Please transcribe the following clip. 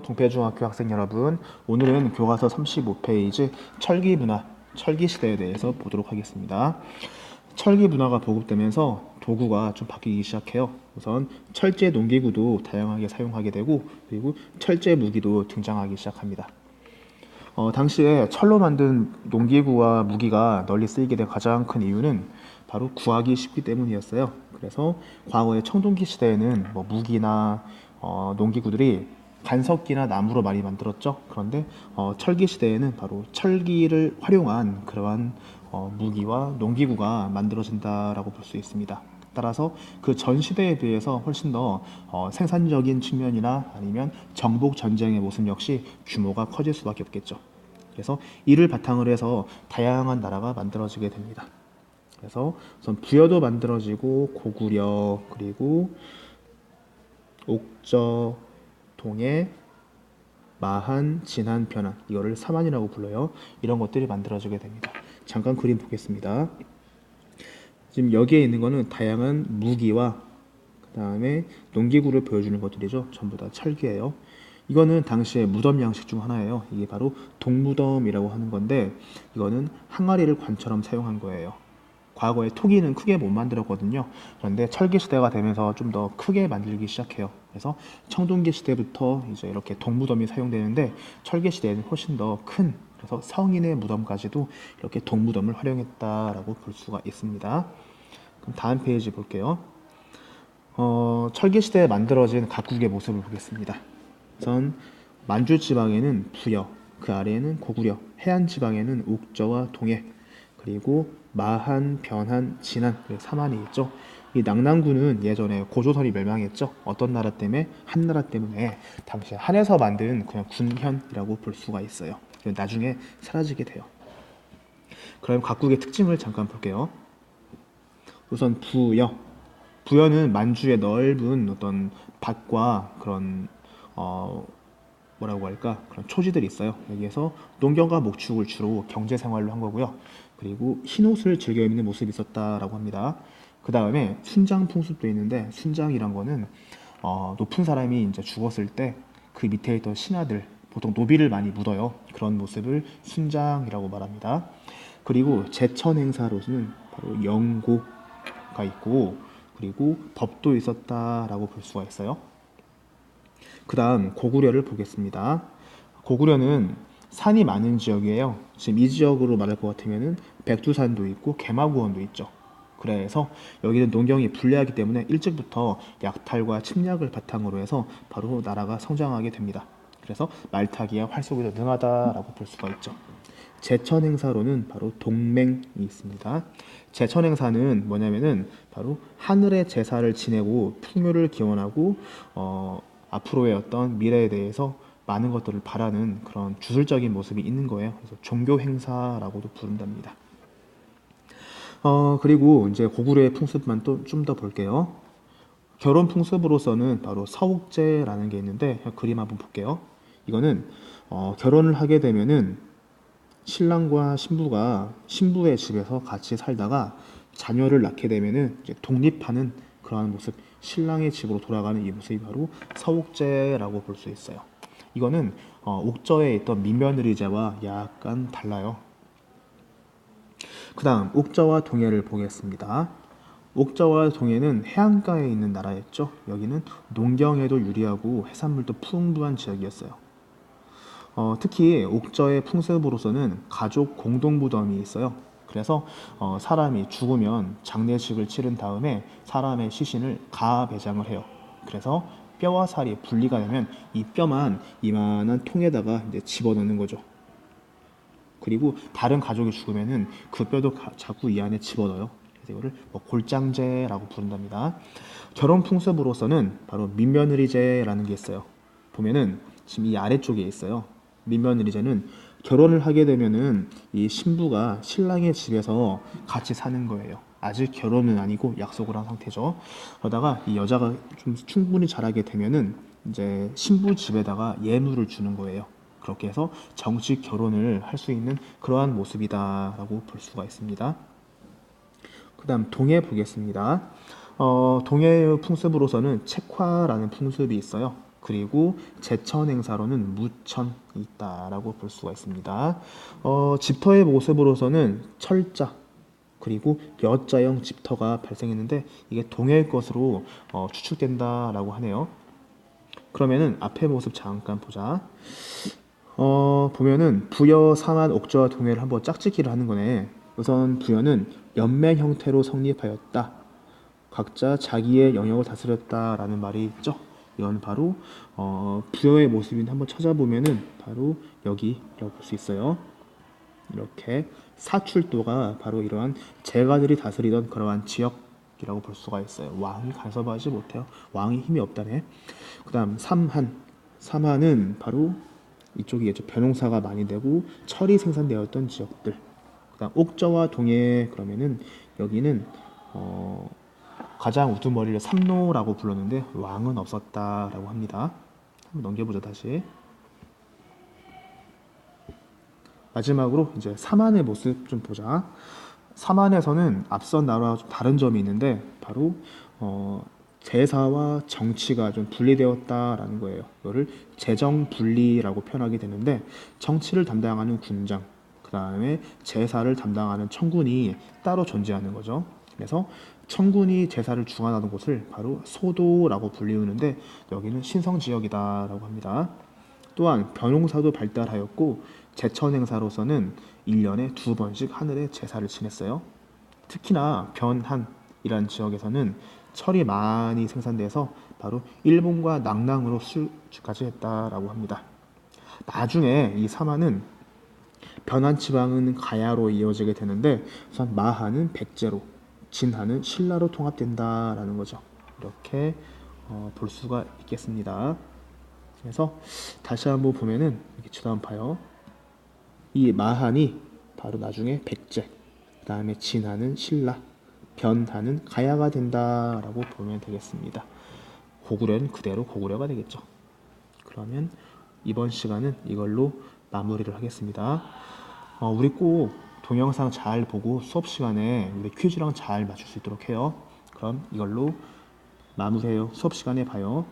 동패중학교 학생 여러분, 오늘은 교과서 35페이지 철기 문화, 철기 시대에 대해서 보도록 하겠습니다. 철기 문화가 보급되면서 도구가 좀 바뀌기 시작해요. 우선 철제 농기구도 다양하게 사용하게 되고, 그리고 철제 무기도 등장하기 시작합니다. 당시에 철로 만든 농기구와 무기가 널리 쓰이게 된 가장 큰 이유는 바로 구하기 쉽기 때문이었어요. 그래서 과거의 청동기 시대에는 무기나 농기구들이 간석기나 나무로 많이 만들었죠. 그런데 철기 시대에는 바로 철기를 활용한 그러한 무기와 농기구가 만들어진다라고 볼 수 있습니다. 따라서 그 전 시대에 비해서 훨씬 더 생산적인 측면이나 아니면 정복 전쟁의 모습 역시 규모가 커질 수밖에 없겠죠. 그래서 이를 바탕으로 해서 다양한 나라가 만들어지게 됩니다. 그래서 우선 부여도 만들어지고 고구려, 그리고 옥저, 동해, 마한, 진한, 변한, 이거를 사만이라고 불러요. 이런 것들이 만들어지게 됩니다. 잠깐 그림 보겠습니다. 지금 여기에 있는 거는 다양한 무기와 그 다음에 농기구를 보여주는 것들이죠. 전부 다 철기예요. 이거는 당시의 무덤 양식 중 하나예요. 이게 바로 동무덤이라고 하는 건데, 이거는 항아리를 관처럼 사용한 거예요. 과거에 토기는 크게 못 만들었거든요. 그런데 철기 시대가 되면서 좀 더 크게 만들기 시작해요. 그래서 청동기 시대부터 이제 이렇게 동무덤이 사용되는데, 철기 시대에는 훨씬 더 큰, 그래서 성인의 무덤까지도 이렇게 동무덤을 활용했다라고 볼 수가 있습니다. 그럼 다음 페이지 볼게요. 철기 시대에 만들어진 각국의 모습을 보겠습니다. 우선 만주 지방에는 부여, 그 아래에는 고구려, 해안 지방에는 옥저와 동해, 그리고 마한, 변한, 진안, 사만이 있죠. 이 낙랑군은 예전에 고조선이 멸망했죠. 어떤 나라 때문에? 한 나라 때문에 당시 한에서 만든 그냥 군현이라고 볼 수가 있어요. 나중에 사라지게 돼요. 그럼 각국의 특징을 잠깐 볼게요. 우선 부여. 부여는 만주의 넓은 어떤 밭과 그런 뭐라고 할까, 그런 초지들이 있어요. 여기에서 농경과 목축을 주로 경제 생활로 한 거고요. 그리고 흰옷을 즐겨 입는 모습이 있었다라고 합니다. 그 다음에 순장 풍습도 있는데, 순장이란 거는 높은 사람이 이제 죽었을 때 그 밑에 있던 신하들, 보통 노비를 많이 묻어요. 그런 모습을 순장이라고 말합니다. 그리고 제천 행사로는 바로 영고가 있고, 그리고 법도 있었다라고 볼 수가 있어요. 그 다음 고구려를 보겠습니다. 고구려는 산이 많은 지역이에요. 지금 이 지역으로 말할 것 같으면은 백두산도 있고 개마고원도 있죠. 그래서 여기는 농경이 불리하기 때문에 일찍부터 약탈과 침략을 바탕으로 해서 바로 나라가 성장하게 됩니다. 그래서 말타기와 활쏘기도 능하다라고 볼 수가 있죠. 제천 행사로는 바로 동맹이 있습니다. 제천 행사는 뭐냐면은 바로 하늘의 제사를 지내고 풍요를 기원하고 앞으로의 어떤 미래에 대해서 많은 것들을 바라는 그런 주술적인 모습이 있는 거예요. 그래서 종교 행사라고도 부른답니다. 그리고 이제 고구려의 풍습만 또 좀 더 볼게요. 결혼 풍습으로서는 바로 서옥제라는 게 있는데, 그림 한번 볼게요. 이거는 결혼을 하게 되면은 신랑과 신부가 신부의 집에서 같이 살다가 자녀를 낳게 되면은 이제 독립하는 그러한 모습, 신랑의 집으로 돌아가는 이 모습이 바로 서옥제라고 볼 수 있어요. 이거는 옥저에 있던 민며느리제와 약간 달라요. 그 다음 옥저와 동해를 보겠습니다. 옥저와 동해는 해안가에 있는 나라였죠. 여기는 농경에도 유리하고 해산물도 풍부한 지역이었어요. 특히 옥저의 풍습으로서는 가족 공동무덤이 있어요. 그래서 사람이 죽으면 장례식을 치른 다음에 사람의 시신을 가배장을 해요. 그래서 뼈와 살이 분리가 되면 이 뼈만 이만한 통에다가 이제 집어넣는 거죠. 그리고 다른 가족이 죽으면은 그 뼈도 자꾸 이 안에 집어넣어요. 그래서 이거를 골장제라고 부른답니다. 결혼 풍습으로서는 바로 민며느리제라는 게 있어요. 보면은 지금 이 아래쪽에 있어요. 민며느리제는 결혼을 하게 되면은 이 신부가 신랑의 집에서 같이 사는 거예요. 아직 결혼은 아니고 약속을 한 상태죠. 그러다가 이 여자가 좀 충분히 자라게 되면은 이제 신부 집에다가 예물을 주는 거예요. 그렇게 해서 정식 결혼을 할 수 있는 그러한 모습이다라고 볼 수가 있습니다. 그 다음 동해 보겠습니다. 동해의 풍습으로서는 책화라는 풍습이 있어요. 그리고 제천행사로는 무천이 있다라고 볼 수가 있습니다. 집터의 모습으로서는 철자 그리고 여자형 집터가 발생했는데 이게 동해의 것으로 추측된다라고 하네요. 그러면은 앞의 모습 잠깐 보자. 보면은 부여, 삼한, 옥저와 동해를 한번 짝짓기를 하는 거네. 우선 부여는 연맹 형태로 성립하였다. 각자 자기의 영역을 다스렸다라는 말이 있죠. 이건 바로 부여의 모습인데 한번 찾아보면은 바로 여기라고 볼 수 있어요. 이렇게 사출도가 바로 이러한 제가들이 다스리던 그러한 지역이라고 볼 수가 있어요. 왕이 간섭하지 못해요. 왕이 힘이 없다네. 그다음 삼한은 바로 이쪽이겠죠. 벼농사가 많이 되고 철이 생산되었던 지역들. 그다음 옥저와 동해 그러면은 여기는 가장 우두머리를 삼노라고 불렀는데 왕은 없었다라고 합니다. 한번 넘겨보자 다시. 마지막으로 이제 삼한의 모습 좀 보자. 삼한에서는 앞선 나라와 좀 다른 점이 있는데 바로 제사와 정치가 좀 분리되었다라는 거예요. 이거를 재정 분리라고 표현하게 되는데 정치를 담당하는 군장, 그 다음에 제사를 담당하는 청군이 따로 존재하는 거죠. 그래서 청군이 제사를 주관하는 곳을 바로 소도라고 불리우는데 여기는 신성 지역이다라고 합니다. 또한 벼농사도 발달하였고 제천 행사로서는 1년에 2번씩 하늘에 제사를 지냈어요. 특히나 변한이라는 지역에서는 철이 많이 생산돼서 바로 일본과 낭랑으로 수주까지 했다라고 합니다. 나중에 이 삼하는 변한 지방은 가야로 이어지게 되는데 우선 마하는 백제로, 진하는 신라로 통합된다라는 거죠. 이렇게 볼 수가 있겠습니다. 그래서 다시 한번 보면은 이렇게 주다음 봐요. 이 마한이 바로 나중에 백제, 그 다음에 진하는 신라, 변하는 가야가 된다라고 보면 되겠습니다. 고구려는 그대로 고구려가 되겠죠. 그러면 이번 시간은 이걸로 마무리를 하겠습니다. 우리 꼭 동영상 잘 보고 수업 시간에 우리 퀴즈랑 잘 맞출 수 있도록 해요. 그럼 이걸로 마무리해요. 수업 시간에 봐요.